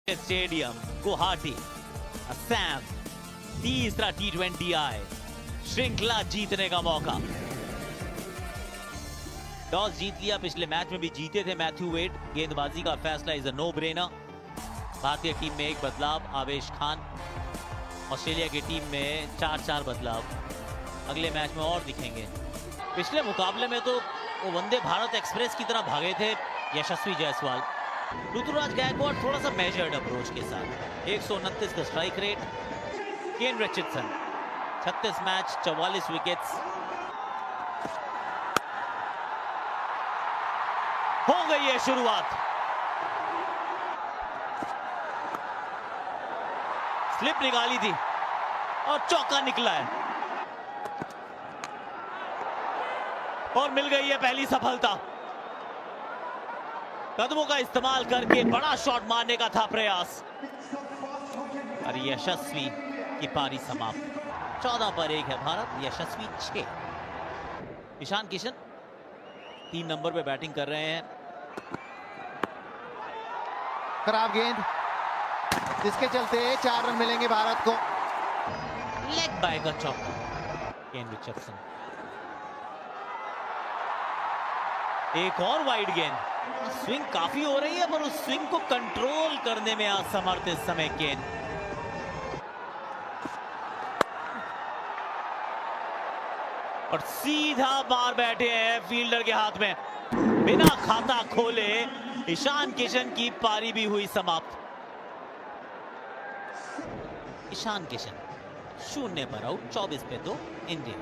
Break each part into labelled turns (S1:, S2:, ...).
S1: Stadium Guwahati Assam तीसरा T20I श्रृंखला जीतने का मौका। टॉस जीत लिया, पिछले मैच में भी जीते थे मैथ्यू वेड। गेंदबाजी का फैसला इज अ नो ब्रेनर। भारतीय टीम में एक बदलाव, आवेश खान। ऑस्ट्रेलिया की टीम में 4-4 बदलाव अगले मैच में और दिखेंगे। पिछले मुकाबले में तो वो वंदे भारत एक्सप्रेस की तरह भागे थे यशस्वी जायसवाल। ऋतुराज गायकवाड़ थोड़ा सा मेजर्ड अप्रोच के साथ 129 का स्ट्राइक रेट। केन रिचर्डसन 36 मैच 44 विकेट्स। हो गई है शुरुआत। स्लिप निकाली थी और चौका निकला है और मिल गई है पहली सफलता। कदमों का इस्तेमाल करके बड़ा शॉट मारने का था प्रयास और यशस्वी की पारी समाप्त। 14 पर 1 है भारत, यशस्वी 6। ईशान किशन 3 नंबर पे बैटिंग कर रहे हैं।
S2: खराब गेंद जिसके चलते 4 रन मिलेंगे भारत को।
S1: लेग बाय का चौका केन रिचर्डसन। एक और वाइड गेंद। स्विंग काफी हो रही है पर उस स्विंग को कंट्रोल करने में असमर्थ इस समय केन। और सीधा मार बैठे हैं फील्डर के हाथ में। बिना खाता खोले ईशान किशन की पारी भी हुई समाप्त। ईशान किशन 0 पर आउट, 24 पे 2 इंडिया।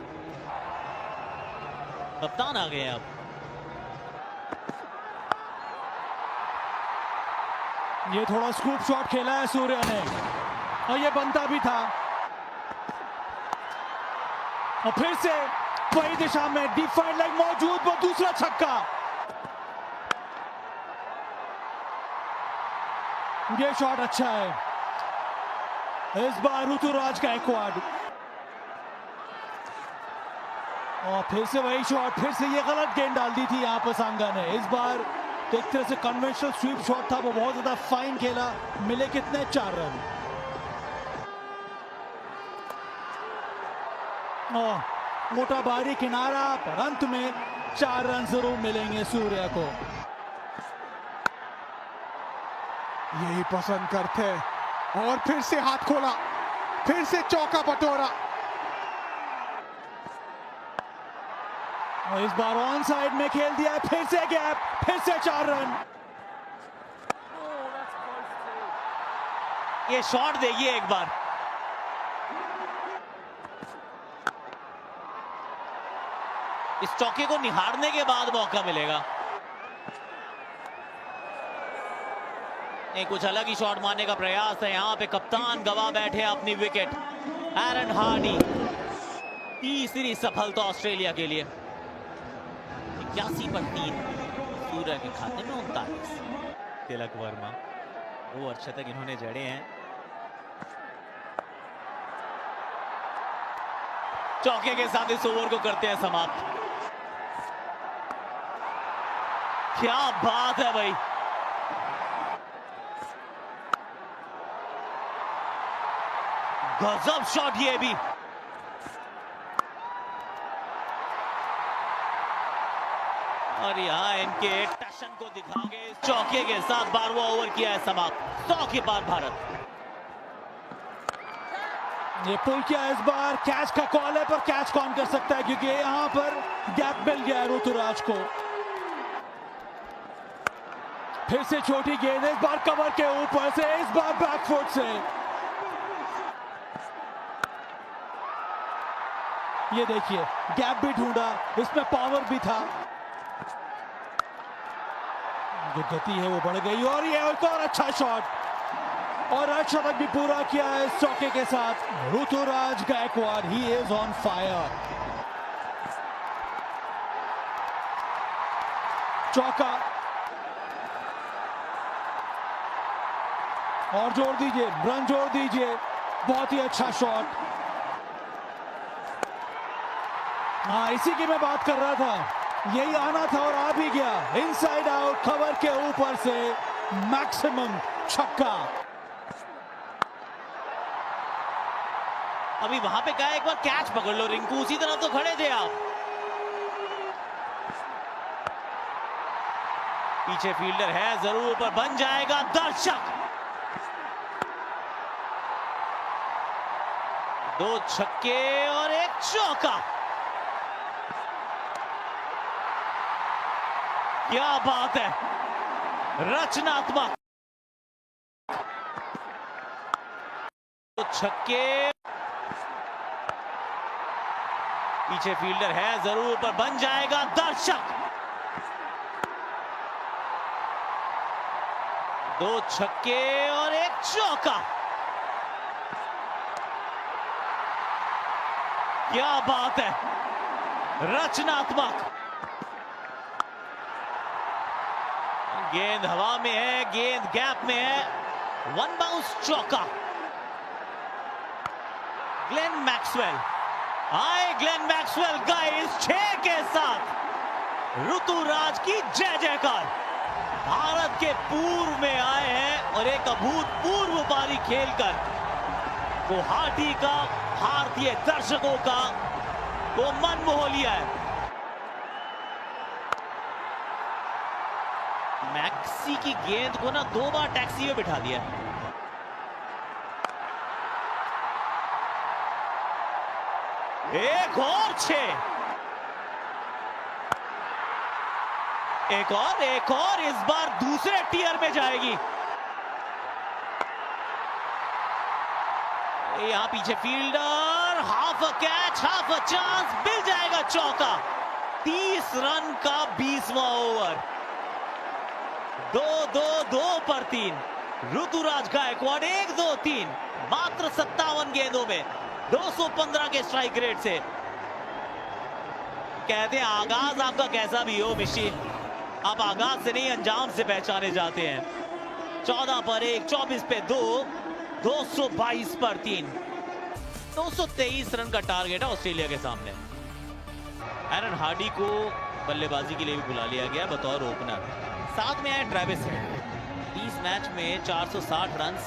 S1: कप्तान आ गए अब।
S3: ये थोड़ा स्कूप शॉट खेला है सूर्य ने और ये बनता भी था। और फिर से वही दिशा में डिफाइंड लेग मौजूद, वो दूसरा छक्का। ये शॉट अच्छा है इस बार ऋतुराज गायकवाड़। और फिर से वही शॉट, फिर से ये गलत गेंद डाल दी थी यहाँ पर सांगा ने। इस बार तो एक तरह से कन्वेंशनल स्वीप शॉट था, वो बहुत ज्यादा फाइन खेला। मिले कितने? 4 रन। मोटा भारी किनारा पर अंत में 4 रन जरूर मिलेंगे सूर्य को।
S4: यही पसंद करते और फिर से हाथ खोला, फिर से चौका बटोरा।
S3: और इस बार ऑन साइड में खेल दिया, फिर से गैप, फिर से 4 रन।
S1: ये शॉट देखिए एक बार। इस चौके को निहारने के बाद मौका मिलेगा। एक कुछ अलग ही शॉट मारने का प्रयास है। यहां पे कप्तान गवा बैठे अपनी विकेट। एरन हार्डी, तीसरी सफलता ऑस्ट्रेलिया के लिए। 81 पर 3 सूर्य के खाते में 39। तिलक वर्मा 2 अर्धशतक इन्होंने जड़े हैं। चौके के साथ इस ओवर को करते हैं समाप्त। क्या बात है भाई। गजब शॉट ये भी। और यहाँ इनके टशन को दिखाओगे। इस चौके के साथ 12वां ओवर किया है समाप्त। 100 के पार भारत।
S3: ये पुल किया इस बार। कैच का कॉल है पर कैच कौन कर सकता है, क्योंकि यहाँ पर गैप मिल गया है ऋतुराज को। फिर से छोटी गेंद, इस बार कवर के ऊपर से, इस बार बैकफुट से। ये देखिए गैप भी ढूंढा, इसमें पावर भी था। जो गति है वो बढ़ गई और ये एक और अच्छा शॉट और अर्धशतक भी पूरा किया है इस चौके के साथ Ruturaj Gaikwad. He is on fire. चौका और जोड़ दीजिए, रन जोड़ दीजिए। बहुत ही अच्छा शॉट। हाँ, इसी की मैं बात कर रहा था। यही आना था और आ भी गया। इनसाइड आउट, कवर के ऊपर से मैक्सिमम छक्का।
S1: अभी वहां पे क्या, एक बार कैच पकड़ लो रिंकू, उसी तरह तो खड़े थे आप। पीछे फील्डर है जरूर, पर बन जाएगा दर्शक। 2 छक्के और 1 चौका। क्या बात है, रचनात्मक। 2 छक्के, पीछे फील्डर है जरूर, पर बन जाएगा दर्शक। 2 छक्के और 1 चौका। क्या बात है, रचनात्मक। गेंद हवा में है, गेंद गैप में है, 1 बाउंस चौका। ग्लेन मैक्सवेल आए, ग्लेन मैक्सवेल गाइस 6 के साथ ऋतुराज की जय जयकार। भारत के पूर्व में आए हैं और एक अभूतपूर्व पारी खेलकर गुवाहाटी का, भारतीय दर्शकों का वो मन मोह लिया है। मैक्सी की गेंद को ना 2 बार टैक्सी में बिठा दिया। एक और 6, एक और इस बार दूसरे टियर में जाएगी। यहां पीछे fielder, half a catch, half a chance, मिल जाएगा चौका। 30 रन का 20वां ओवर। 2-2-2 पर 3। ऋतुराज गायकवाड़ 1-2-3 मात्र 57 गेंदों में 215 के स्ट्राइक रेट से। कहते हैं आगाज आपका कैसा भी हो मिशी, आप आगाज से नहीं अंजाम से पहचाने जाते हैं। 14 पर 1, 24 पे 2, 222 पर 3। 223 रन का टारगेट है ऑस्ट्रेलिया के सामने। एरन हार्डी को बल्लेबाजी के लिए भी बुला लिया गया बतौर ओपनर। साथ में आए ट्रेविस हेड। 30 मैच में 460 रन।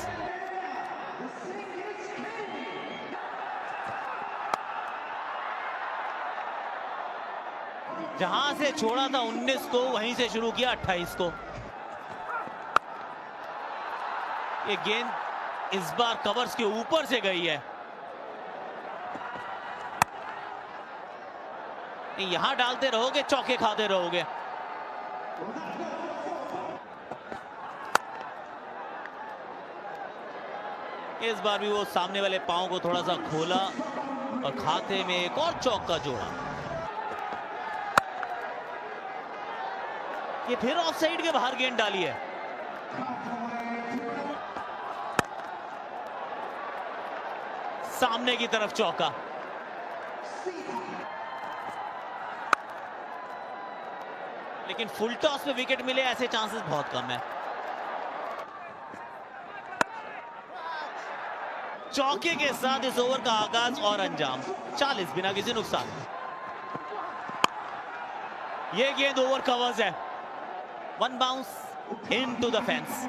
S1: जहां से छोड़ा था 19 को, वहीं से शुरू किया 28 को। ये गेंद इस बार कवर्स के ऊपर से गई है। यहां डालते रहोगे, चौके खाते रहोगे। इस बार भी वो सामने वाले पांव को थोड़ा सा खोला और खाते में एक और चौका जोड़ा। ये फिर ऑफ साइड के बाहर गेंद डाली है। सामने की तरफ चौका। लेकिन फुल टॉस में विकेट मिले ऐसे चांसेस बहुत कम है। चौके के साथ इस ओवर का आगाज और अंजाम। 40 बिना किसी नुकसान। ये गेंद ओवर कवर्स है। 1 बाउंस इनटू द फेंस।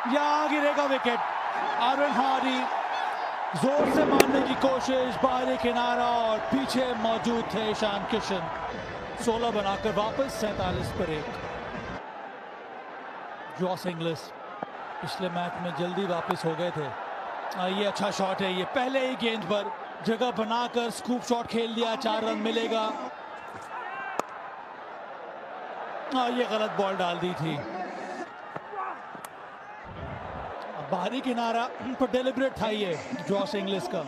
S3: यहां गिरेगा विकेट। एरन हार्डी जोर से मारने की कोशिश, बाहरी किनारा और पीछे मौजूद थे ईशान किशन। 16 बनाकर वापस 47 पर 1। जॉस इंग्लिस पिछले मैच में जल्दी वापस हो गए थे। ये अच्छा शॉट है। ये पहले ही गेंद पर जगह बनाकर स्कूप शॉट खेल दिया। 4 रन मिलेगा। ये गलत बॉल डाल दी थी। बाहरी किनारा पर डेलिब्रेट था ये जॉस इंग्लिस का।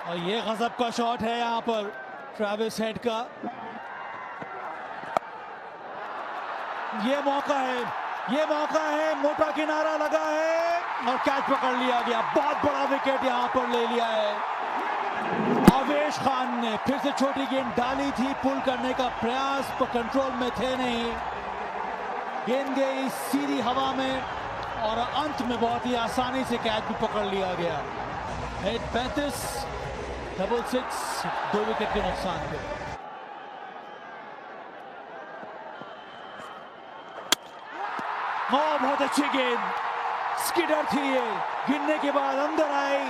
S3: और ये गजब का शॉट है यहां पर ट्रेविस हेड का। ये मौका है, मोटा किनारा लगा है और कैच पकड़ लिया गया। बहुत बड़ा विकेट यहां पर ले लिया है। आवेश खान ने फिर से छोटी गेंद डाली थी, पुल करने का प्रयास, पर कंट्रोल में थे नहीं। गेंद गई सीधी हवा में और अंत में बहुत ही आसानी से कैच भी पकड़ लिया गया। हेड 35, डबल 6, 2 विकेट के नुकसान पे। बहुत अच्छी गेंद, स्किडर थी ये, गिरने के बाद अंदर आई,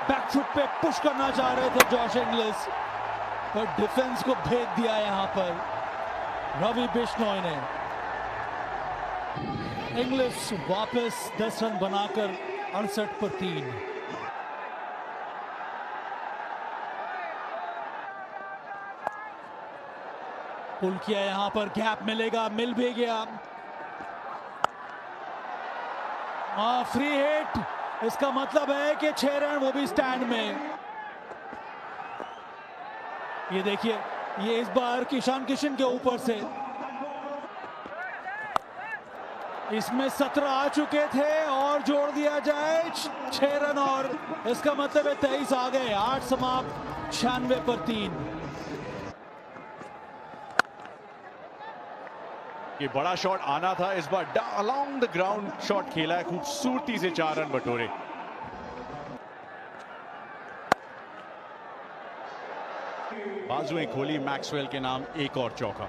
S3: बैकफुट पे पुश करना चाह रहे थे जॉश इंग्लिस, पर डिफेंस को भेद दिया यहां पर रवि बिश्नोई ने। इंग्लिस वापस 10 रन बनाकर 68 पर 3। पुल किया, यहां पर गैप मिलेगा, मिल भी गया। फ्री हिट, इसका मतलब है कि 6 रन, वो भी स्टैंड में। ये देखिए, ये इस बार ईशान किशन के ऊपर से, इसमें 17 आ चुके थे और जोड़ दिया जाए 6 रन, और इसका मतलब है 23 आ गए। 8 समाप्त, 96 पर 3।
S5: ये बड़ा शॉट आना था इस बार, अलोंग द ग्राउंड शॉट खेला है, खूबसूरती से 4 रन बटोरे। बाजुएं खोली मैक्सवेल के नाम, एक और चौका।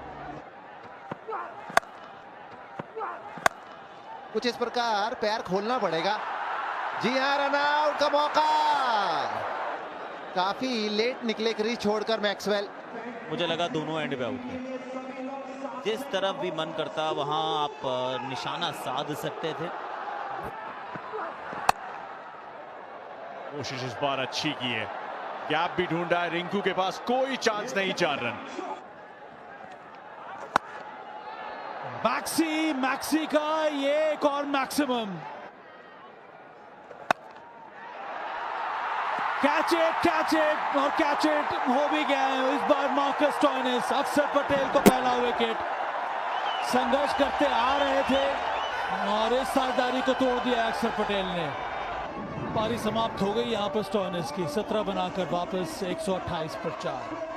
S2: कुछ इस प्रकार पैर खोलना पड़ेगा। जी हां, रन आउट का मौका, काफी लेट निकले क्रीज छोड़कर मैक्सवेल।
S1: मुझे लगा दोनों एंड पे आउट है, जिस तरफ भी मन करता वहां आप निशाना साध सकते थे।
S5: कोशिश इस बार अच्छी की है, गैप भी ढूंढा है, रिंकू के पास कोई चांस नहीं। 4 रन।
S3: मैक्सी का ये एक और मैक्सिमम। कैच इट और कैच इट हो भी गया है इस बार। मार्कस स्टोइनिस, अक्षर पटेल को पहला विकेट। संघर्ष करते आ रहे थे और इस साझेदारी को तोड़ दिया अक्षर पटेल ने। पारी समाप्त हो गई यहां पर स्टोइनिस की, 17 बनाकर वापस 128 पर 4।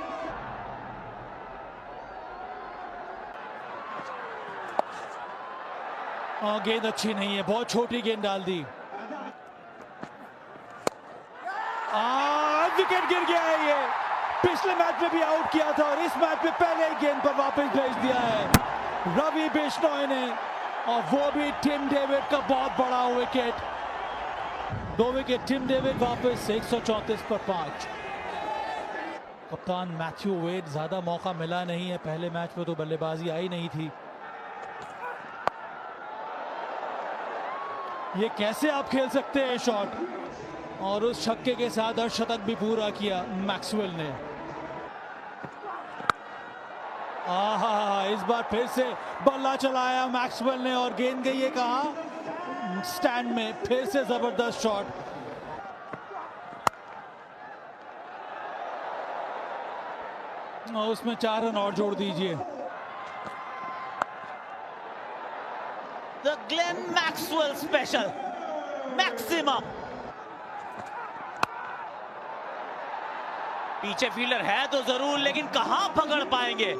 S3: गेंद अच्छी नहीं है, बहुत छोटी गेंद डाल दी। विकेट गिर गया है ये। पिछले मैच में भी आउट किया था और इस मैच में पहले ही गेंद पर वापस भेज दिया है रवि बिश्नोई ने, और वो भी टिम डेविड का बहुत बड़ा विकेट। 2 विकेट टिम डेविड, वापस 134 पर 5। कप्तान मैथ्यू वेड, ज्यादा मौका मिला नहीं है, पहले मैच में तो बल्लेबाजी आई नहीं थी। ये कैसे आप खेल सकते हैं शॉट, और उस छक्के के साथ अर्धशतक भी पूरा किया मैक्सवेल ने। इस बार फिर से बल्ला चलाया मैक्सवेल ने और गेंद गई है कहां, स्टैंड में। फिर से जबरदस्त शॉट। उसमें 4 रन और जोड़ दीजिए।
S1: The Glenn Maxwell special, maximum. पीछे फील्डर है तो जरूर, लेकिन कहां पकड़ पाएंगे।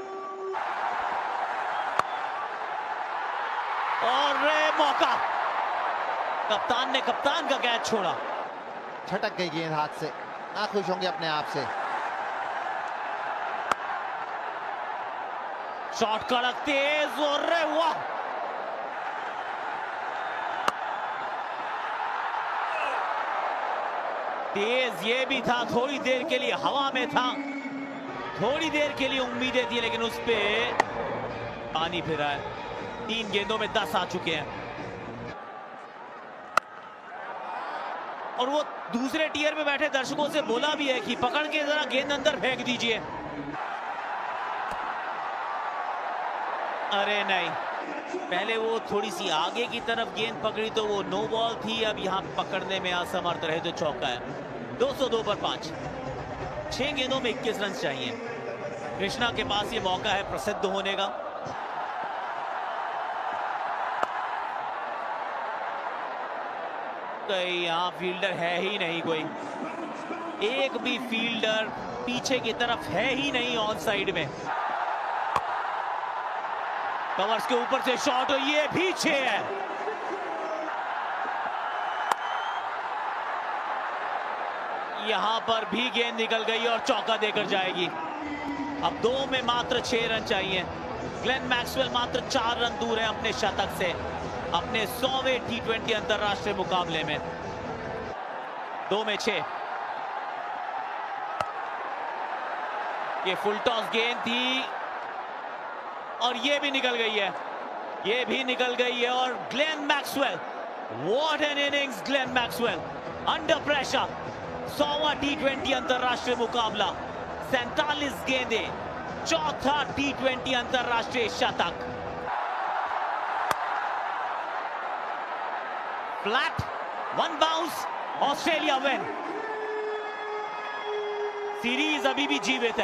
S1: और मौका, कप्तान ने कप्तान का कैच छोड़ा।
S2: छटक गई गेंद हाथ से, ना खुश होंगे अपने आप से।
S1: शॉट कड़क तेज, और वाह, तेज ये भी था, थोड़ी देर के लिए हवा में था, थोड़ी देर के लिए उम्मीदें थी, लेकिन उस पे पानी फिरा है। 3 गेंदों में 10 आ चुके हैं, और वो दूसरे टियर पे बैठे दर्शकों से बोला भी है कि पकड़ के जरा गेंद अंदर फेंक दीजिए। अरे नहीं, पहले वो थोड़ी सी आगे की तरफ गेंद पकड़ी तो वो नो बॉल थी, अब यहाँ पकड़ने में असमर्थ रहे तो चौका है। 202 पर 5। 6 गेंदों में 21 रन चाहिए। कृष्णा के पास ये मौका है प्रसिद्ध होने का। यहाँ फील्डर है ही नहीं कोई, एक भी फील्डर पीछे की तरफ है ही नहीं ऑन साइड में। कवर्स के ऊपर से शॉट, और ये पीछे है। यहां पर भी गेंद निकल गई और चौका देकर जाएगी। अब 2 में मात्र 6 रन चाहिए। ग्लेन मैक्सवेल मात्र 4 रन दूर है अपने शतक से। अपने 100वें T20 अंतरराष्ट्रीय मुकाबले में। 2 में 6। ये फुल टॉस गेंद थी और ये भी निकल गई है, ये भी निकल गई है। और Glenn Maxwell, what an innings Glenn Maxwell, under pressure. 100वां T20 अंतरराष्ट्रीय मुकाबला, 47 गेंदें, चौथा T20 अंतरराष्ट्रीय शतक। Flat, 1 bounce, Australia win. Series अभी भी जीवित है।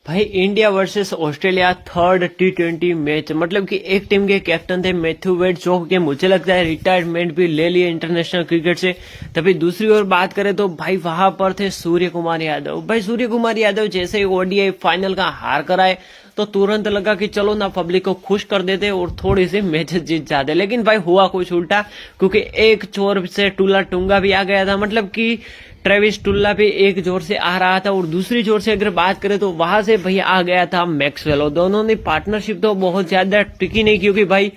S6: भाई India versus Australia third T20 match, मतलब कि एक टीम के कैप्टन थे मैथ्यू वेड, जो कि मुझे लगता है रिटायरमेंट भी ले लिए इंटरनेशनल क्रिकेट से। तभी दूसरी ओर बात करें तो भाई वहां पर थे सूर्य कुमार यादव। भाई सूर्य कुमार यादव जैसे ही ODI फाइनल का हार कराए तो तुरंत लगा कि चलो ना पब्लिक को खुश कर देते और थोड़ी सी मैचेस जीत जाते, लेकिन भाई हुआ कुछ उल्टा, क्योंकि एक छोर से टुल्ला टुंगा भी आ गया था। मतलब कि ट्रेविस टुल्ला भी एक जोर से आ रहा था और दूसरी जोर से अगर बात करें तो वहां से भाई आ गया था मैक्सवेल। और दोनों ने पार्टनरशिप तो बहुत ज्यादा टिकी नहीं, क्योंकि भाई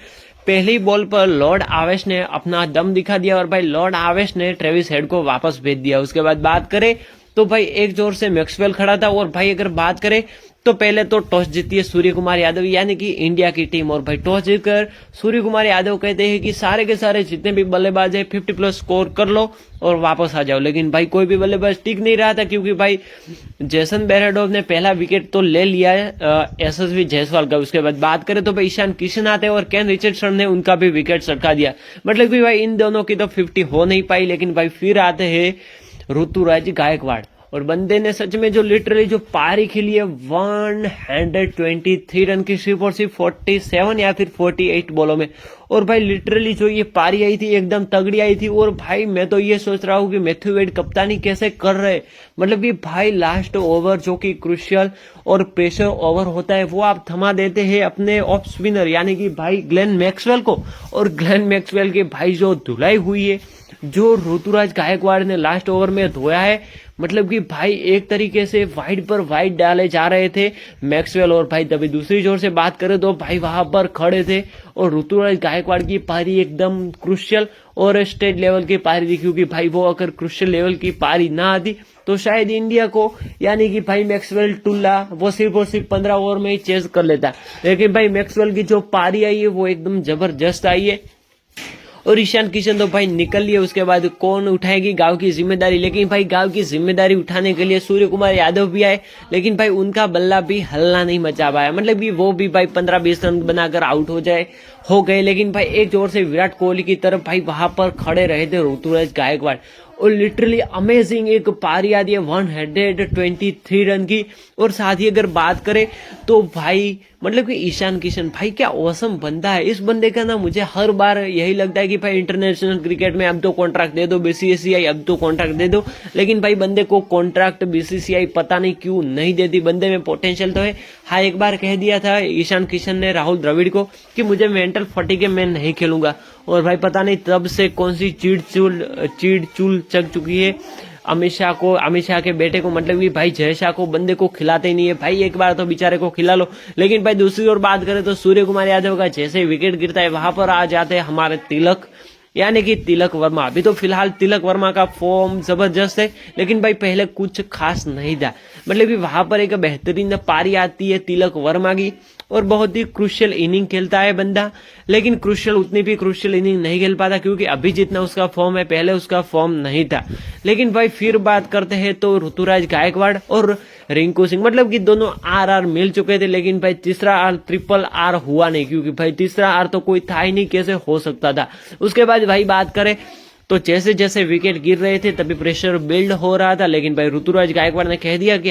S6: पहली बॉल पर लॉर्ड आवेश ने अपना दम दिखा दिया और भाई लॉर्ड आवेश ने ट्रेविस हेड को वापस भेज दिया। उसके बाद बात करें तो भाई एक जोर से मैक्सवेल खड़ा था। और भाई अगर बात करें तो पहले तो टॉस जीती है सूर्य कुमार यादव, यानी कि इंडिया की टीम। और भाई टॉस जीतकर सूर्य कुमार यादव कहते हैं कि सारे के सारे जितने भी बल्लेबाज है 50+ स्कोर कर लो और वापस आ जाओ। लेकिन भाई कोई भी बल्लेबाज टिक नहीं रहा था, क्योंकि भाई जेसन बेरेडोव ने पहला विकेट तो ले लिया है SSV जायसवाल का। उसके बाद बात करें तो भाई ईशान किशन आते हैं और केन रिचर्डसन ने उनका भी विकेट सटका दिया। मतलब कि भाई इन दोनों की तो 50 हो नहीं पाई। लेकिन भाई फिर आते हैं ऋतुराज गायकवाड़, और बंदे ने सच में जो लिटरली जो पारी खेली है 123 रन की, सिर्फ और सिर्फ 47 या फिर 48 बॉलों में। और भाई लिटरली जो ये पारी आई थी एकदम तगड़ी आई थी। और भाई मैं तो ये सोच रहा हूँ कि मैथ्यू वेड कप्तानी कैसे कर रहे, मतलब कि भाई लास्ट ओवर जो कि क्रुशियल और प्रेशर ओवर होता है वो आप थमा देते हैं अपने ऑफ स्पिनर यानी कि भाई ग्लेन मैक्सवेल को। और ग्लेन मैक्सवेल की भाई जो धुलाई हुई है, जो ऋतुराज गायकवाड़ ने लास्ट ओवर में धोया है, मतलब कि भाई एक तरीके से वाइड पर वाइड डाले जा रहे थे मैक्सवेल। और भाई तभी दूसरी जोर से बात करें तो भाई वहां पर खड़े थे और ऋतुराज गायकवाड़ की पारी एकदम क्रुशियल और स्टेट लेवल की पारी थी, क्योंकि भाई वो अगर क्रुशियल लेवल की पारी ना आती तो शायद इंडिया को यानी कि भाई मैक्सवेल टुल्ला वो सिर्फ और सिर्फ 15 ओवर में ही चेज कर लेता। लेकिन भाई मैक्सवेल की जो पारी आई है वो एकदम जबरदस्त आई है। और ईशान किशन तो भाई निकल लिए, उसके बाद कौन उठाएगी गांव की जिम्मेदारी। लेकिन भाई गांव की जिम्मेदारी उठाने के लिए सूर्य कुमार यादव भी आए, लेकिन भाई उनका बल्ला भी हल्ला नहीं मचा पाया। मतलब कि वो भी भाई 15-20 रन बनाकर आउट हो गए। लेकिन भाई एक जोर से विराट कोहली की तरफ भाई वहां पर खड़े रहे थे ऋतुराज गायकवाड़, और लिटरली अमेजिंग एक पारी आती है 123 रन की। और साथ ही अगर बात करें तो भाई मतलब कि ईशान किशन भाई क्या औसम बंदा है। इस बंदे का ना मुझे हर बार यही लगता है कि भाई इंटरनेशनल क्रिकेट में अब तो कॉन्ट्रैक्ट दे दो BCCI, अब तो कॉन्ट्रैक्ट दे दो। लेकिन भाई बंदे को कॉन्ट्रैक्ट BCCI पता नहीं क्यों नहीं देती। बंदे में पोटेंशियल तो है। हाँ एक बार कह दिया था ईशान किशन ने राहुल द्रविड़ को कि मुझे मेंटल फटीग है, मैं नहीं खेलूंगा। और भाई पता नहीं तब से कौन सी चीड़ चूल चक चुकी है अमित शाह के बेटे को, मतलब कि भाई जय शाह को बंदे को खिलाते ही नहीं है। भाई एक बार तो बेचारे को खिला लो। लेकिन भाई दूसरी ओर बात करें तो सूर्य कुमार यादव का जैसे विकेट गिरता है वहां पर आ जाते हैं हमारे तिलक यानी कि तिलक वर्मा। अभी तो फिलहाल तिलक वर्मा का फॉर्म जबरदस्त है, लेकिन भाई पहले कुछ खास नहीं था। मतलब कि वहां पर एक बेहतरीन पारी आती है तिलक वर्मा की और बहुत ही क्रुशियल इनिंग खेलता है बंदा। लेकिन क्रुशियल उतनी भी क्रुशियल इनिंग नहीं खेल पाता, क्योंकि अभी जितना उसका फॉर्म है पहले उसका फॉर्म नहीं था। लेकिन भाई फिर बात करते हैं तो ऋतुराज गायकवाड़ और रिंकू सिंह, मतलब कि दोनों RR मिल चुके थे। लेकिन भाई तीसरा R RRR हुआ नहीं, क्योंकि भाई तीसरा R तो कोई था ही नहीं, कैसे हो सकता था। उसके बाद भाई बात करें तो जैसे जैसे विकेट गिर रहे थे तभी प्रेशर बिल्ड हो रहा था। लेकिन भाई ऋतुराज गायकवाड़ ने कह दिया कि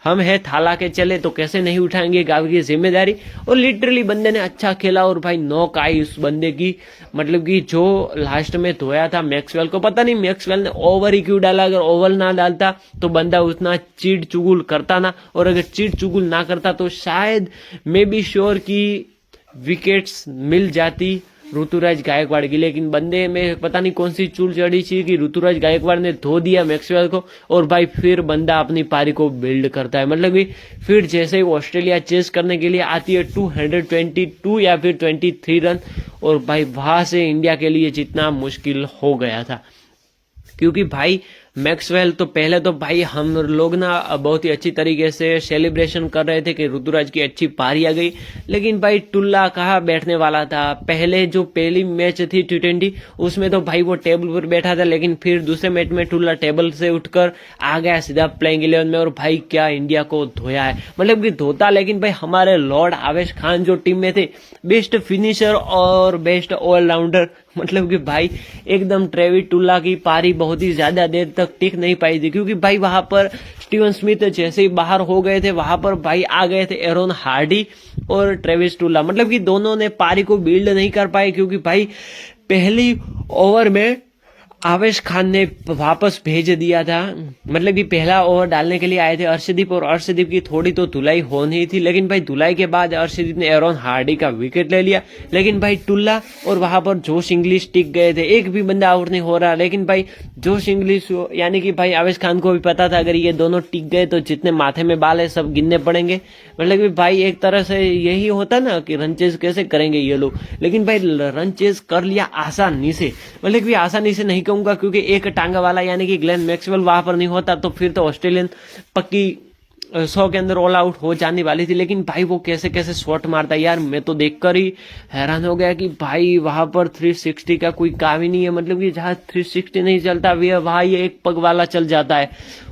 S6: हम है थाला के चले तो कैसे नहीं उठाएंगे गांव की जिम्मेदारी। और लिटरली बंदे ने अच्छा खेला और भाई नॉक आई उस बंदे की, मतलब कि जो लास्ट में धोया था मैक्सवेल को। पता नहीं मैक्सवेल ने ओवर ही क्यों डाला, अगर ओवर ना डालता तो बंदा उतना चीड़ चुगुल करता ना, और अगर चीड़ चुगुल ना करता तो शायद मे बी श्योर की विकेट्स मिल जाती ऋतुराज गायकवाड़ की। लेकिन बंदे में पता नहीं कौन सी चूल चढ़ी थी कि ऋतुराज गायकवाड़ ने धो दिया मैक्सवेल को, और भाई फिर बंदा अपनी पारी को बिल्ड करता है। मतलब कि फिर जैसे ही ऑस्ट्रेलिया चेस करने के लिए आती है 222 या फिर 23 रन, और भाई वहां से इंडिया के लिए जीतना मुश्किल हो गया था, क्योंकि भाई मैक्सवेल तो पहले तो भाई हम लोग ना बहुत ही अच्छी तरीके से सेलिब्रेशन कर रहे थे कि ऋतुराज की अच्छी पारी आ गई, लेकिन भाई टुल्ला कहाँ बैठने वाला था। पहले जो पहली मैच थी T20 उसमें तो भाई वो टेबल पर बैठा था, लेकिन फिर दूसरे मैच में टुल्ला टेबल से उठकर आ गया सीधा प्लेइंग 11 में, और भाई क्या इंडिया को धोया है, मतलब कि धोता। लेकिन भाई हमारे लॉर्ड आवेश खान जो टीम में थे, बेस्ट फिनिशर और बेस्ट ऑलराउंडर, मतलब कि भाई एकदम ट्रेविस टुल्ला की पारी बहुत ही ज्यादा देर तक टिक नहीं पाई थी, क्योंकि भाई वहां पर स्टीवन स्मिथ जैसे ही बाहर हो गए थे, वहां पर भाई आ गए थे एरोन हार्डी और ट्रेविस टुल्ला, मतलब कि दोनों ने पारी को बिल्ड नहीं कर पाए, क्योंकि भाई पहली ओवर में आवेश खान ने वापस भेज दिया था। मतलब कि पहला ओवर डालने के लिए आए थे अर्शदीप, और अर्शदीप की थोड़ी तो धुलाई होनी थी, लेकिन भाई धुलाई के बाद अर्शदीप ने एरोन हार्डी का विकेट ले लिया, लेकिन भाई टुल्ला और वहां पर जोश इंग्लिश टिक गए थे, एक भी बंदा आउट नहीं हो रहा। लेकिन भाई जोश इंग्लिश यानी कि भाई आवेश खान को भी पता था अगर ये दोनों टिक गए तो जितने माथे में बाल है सब गिनने पड़ेंगे, मतलब कि भाई एक तरह से यही होता ना कि रन चेज कैसे करेंगे ये लोग, लेकिन भाई रन चेज कर लिया आसानी से, मतलब कि आसानी से नहीं कहूंगा, क्योंकि एक टांगा वाला यानी कि ग्लेन मैक्सवेल वहां पर नहीं होता तो फिर तो ऑस्ट्रेलियन पक्की 100 के अंदर ऑल आउट हो जाने वाली थी। लेकिन भाई वो कैसे कैसे शॉट मारता है यार, मैं तो देखकर ही हैरान हो गया कि भाई वहां पर 360 का कोई काम ही नहीं है, मतलब कि जहां 360 नहीं चलता वहां ये एक पग वाला चल जाता है।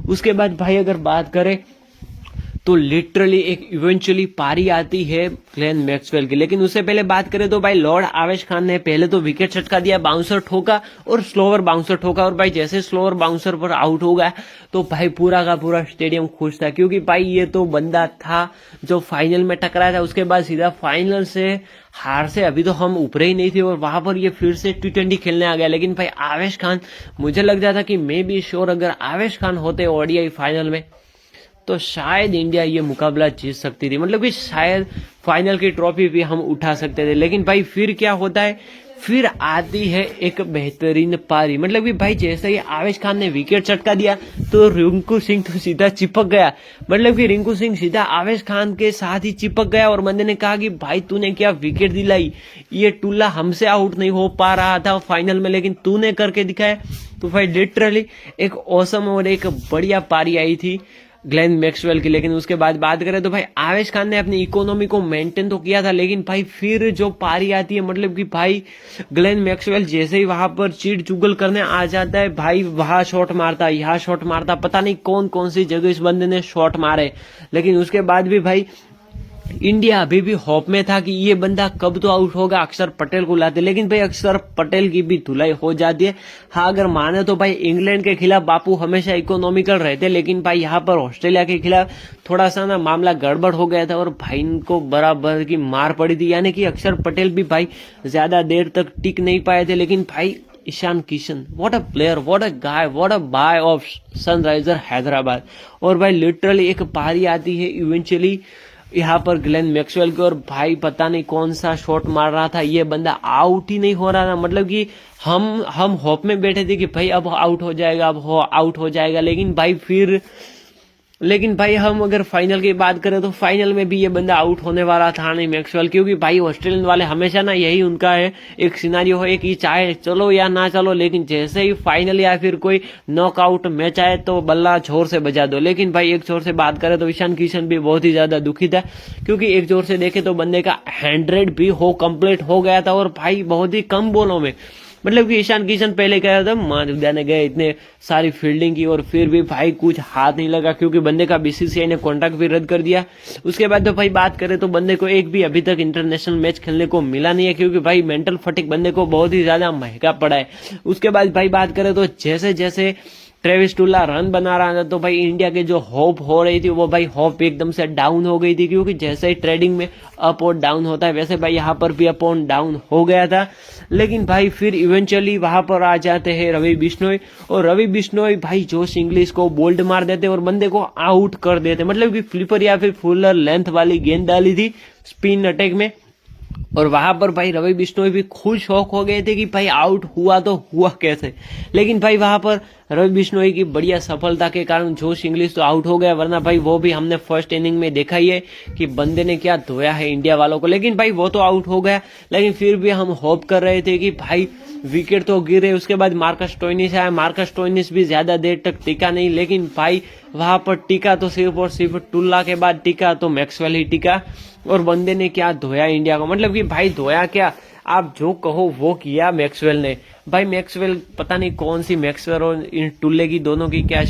S6: उसके बाद भाई अगर बात करें तो लिटरली एक इवेंचुअली पारी आती है ग्लेन मैक्सवेल की, लेकिन उससे पहले बात करें तो भाई लॉर्ड आवेश खान ने पहले तो विकेट छटका दिया, बाउंसर ठोका और स्लोअर बाउंसर ठोका, और भाई जैसे स्लोअर बाउंसर पर आउट हो गया तो भाई पूरा का पूरा स्टेडियम खुश था, क्योंकि भाई ये तो बंदा था जो फाइनल में टकराया था, उसके बाद सीधा फाइनल से हार से अभी तो हम ऊपर ही नहीं थे और वहां पर ये फिर से T20 खेलने आ गया। लेकिन भाई आवेश खान, मुझे लग जाता कि मे बी श्योर अगर आवेश खान होते ODI फाइनल में तो शायद इंडिया ये मुकाबला जीत सकती थी, मतलब कि शायद फाइनल की ट्रॉफी भी हम उठा सकते थे। लेकिन भाई फिर क्या होता है, फिर आती है एक बेहतरीन पारी, मतलब कि भाई जैसे ही आवेश खान ने विकेट चटका दिया तो रिंकू सिंह तो सीधा चिपक गया, मतलब कि रिंकू सिंह सीधा आवेश खान के साथ ही चिपक गया, और बंदे ने कहा कि भाई तूने क्या विकेट दिलाई, ये टुल्ला हमसे आउट नहीं हो पा रहा था फाइनल में, लेकिन तूने करके दिखाया। तो भाई लिटरली एक ऑसम और एक बढ़िया पारी आई थी ग्लेन मैक्सवेल की। लेकिन उसके बाद बात करें तो भाई आवेश खान ने अपनी इकोनॉमी को मेंटेन तो किया था, लेकिन भाई फिर जो पारी आती है, मतलब कि भाई ग्लेन मैक्सवेल जैसे ही वहां पर चीट चुगल करने आ जाता है, भाई वहां शॉट मारता, यहाँ शॉट मारता, पता नहीं कौन कौन सी जगह इस बंदे ने शॉट मारे। लेकिन उसके बाद भी भाई इंडिया अभी भी होप में था कि ये बंदा कब तो आउट होगा, अक्षर पटेल को लाते, लेकिन भाई अक्षर पटेल की भी धुलाई हो जाती है। हाँ अगर माने तो भाई इंग्लैंड के खिलाफ बापू हमेशा इकोनॉमिकल रहते, लेकिन भाई यहाँ पर ऑस्ट्रेलिया के खिलाफ थोड़ा सा ना मामला गड़बड़ हो गया था और भाई इनको बराबर की मार पड़ी थी, यानी कि अक्षर पटेल भी भाई ज्यादा देर तक टिक नहीं पाए थे। लेकिन भाई Ishan Kishan, what a player, what a guy, what a boy of Sunriser Hyderabad. और भाई लिटरली एक पारी आती है इवेंचुअली यहाँ पर ग्लेन मैक्सवेल की, और भाई पता नहीं कौन सा शॉट मार रहा था, ये बंदा आउट ही नहीं हो रहा था, मतलब कि हम होप में बैठे थे कि भाई अब आउट हो जाएगा, अब आउट हो जाएगा। लेकिन भाई हम अगर फाइनल की बात करें तो फाइनल में भी ये बंदा आउट होने वाला था नहीं मैक्सवेल, क्योंकि भाई ऑस्ट्रेलियन वाले हमेशा ना यही उनका है एक सिनारियो है कि चाहे चलो या ना चलो, लेकिन जैसे ही फाइनल या फिर कोई नॉकआउट मैच आए तो बल्ला जोर से बजा दो। लेकिन भाई एक जोर से बात करें तो ईशान किशन भी बहुत ही ज्यादा दुखी था, क्योंकि एक जोर से देखे तो बंदे का 100 भी कंप्लीट हो गया था, और भाई बहुत ही कम बॉलों में, मतलब कि ईशान किशन पहले कह रहा था मान जाने गए, इतने सारी फील्डिंग की और फिर भी भाई कुछ हाथ नहीं लगा, क्योंकि बंदे का BCCI ने कॉन्ट्रैक्ट भी रद्द कर दिया। उसके बाद तो भाई बात करें तो बंदे को एक भी अभी तक इंटरनेशनल मैच खेलने को मिला नहीं है, क्योंकि भाई मेंटल फटिक बंदे को बहुत ही ज्यादा महंगा पड़ा है। उसके बाद भाई बात करें तो जैसे जैसे ट्रेविस टुल्ला रन बना रहा था तो भाई इंडिया के जो होप हो रही थी वो भाई होप एकदम से डाउन हो गई थी, क्योंकि जैसे ही ट्रेडिंग में अप और डाउन होता है वैसे भाई यहाँ पर भी अप और डाउन हो गया था। लेकिन भाई फिर इवेंचुअली वहां पर आ जाते हैं रवि बिश्नोई, और रवि बिश्नोई भाई जोश इंग्लिश को बोल्ड मार देते और बंदे को आउट कर देते, मतलब कि फ्लिपर या फिर फुलर लेंथ वाली गेंद डाली थी स्पिन अटैक में, और वहां पर भाई रवि बिश्नोई भी खुद शौक हो गए थे कि भाई आउट हुआ तो हुआ कैसे, लेकिन भाई वहां पर रवि बिश्नोई की बढ़िया सफलता के कारण जोश इंग्लिश तो आउट हो गया, वरना भाई वो भी हमने फर्स्ट इनिंग में देखा ही है कि बंदे ने क्या धोया है इंडिया वालों को। लेकिन भाई वो तो आउट हो गया, लेकिन फिर भी हम होप कर रहे थे कि भाई विकेट तो गिरे। उसके बाद मार्कस स्टोइनिस आया, मार्कस स्टोइनिस भी ज्यादा देर तक टिका नहीं, लेकिन भाई वहां पर टिका तो सिर्फ और सिर्फ टुल्ला के बाद टिका तो मैक्सवेल ही टिका, और बंदे ने क्या धोया इंडिया को। मतलब कि भाई धोया क्या, आप जो कहो वो किया मैक्सवेल ने। भाई मैक्सवेल पता नहीं कौन सी मैक्सवेल और इन टुल्ले की दोनों की क्या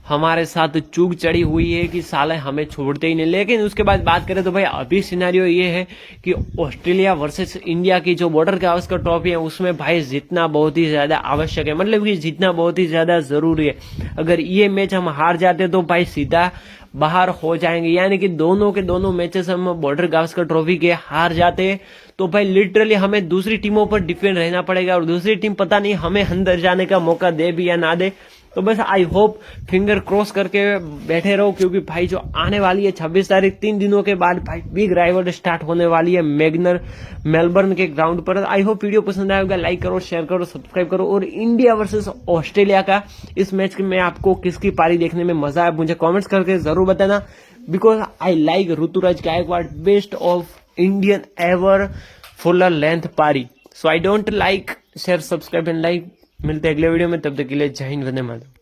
S6: हमारे साथ चूक चढ़ी हुई है कि साले हमें छोड़ते ही नहीं। लेकिन उसके बाद बात करें तो भाई अभी सिनेरियो ये है कि ऑस्ट्रेलिया वर्सेस इंडिया की जो बॉर्डर गावस्कर ट्रॉफी है उसमें भाई जीतना बहुत ही ज्यादा आवश्यक है, मतलब कि जीतना बहुत ही ज्यादा जरूरी है। अगर ये मैच हम हार जाते तो भाई सीधा बाहर हो जाएंगे, यानी कि दोनों के दोनों मैचेस हम बॉर्डर गावस्कर ट्रॉफी के हार जाते तो भाई लिटरली हमें दूसरी टीमों पर डिपेंड रहना पड़ेगा, और दूसरी टीम पता नहीं हमें अंदर जाने का मौका दे भी या ना दे। तो बस आई होप फिंगर क्रॉस करके बैठे रहो, क्योंकि भाई जो आने वाली है 26 तारीख 3 दिनों के बाद भाई बिग राइवल स्टार्ट होने वाली है मैग्नर मेलबर्न के ग्राउंड पर। आई होप वीडियो पसंद आएगा, लाइक करो, शेयर करो, सब्सक्राइब करो। और इंडिया वर्सेस ऑस्ट्रेलिया का इस मैच में आपको किसकी पारी देखने में मजा आया मुझे कॉमेंट्स करके जरूर बताना, because I like Ruturaj Gaikwad best of Indian ever full length पारी। So I don't like, share, subscribe and like. मिलते हैं अगले वीडियो में, तब तक के लिए जय हिंद, वंदे मातरम।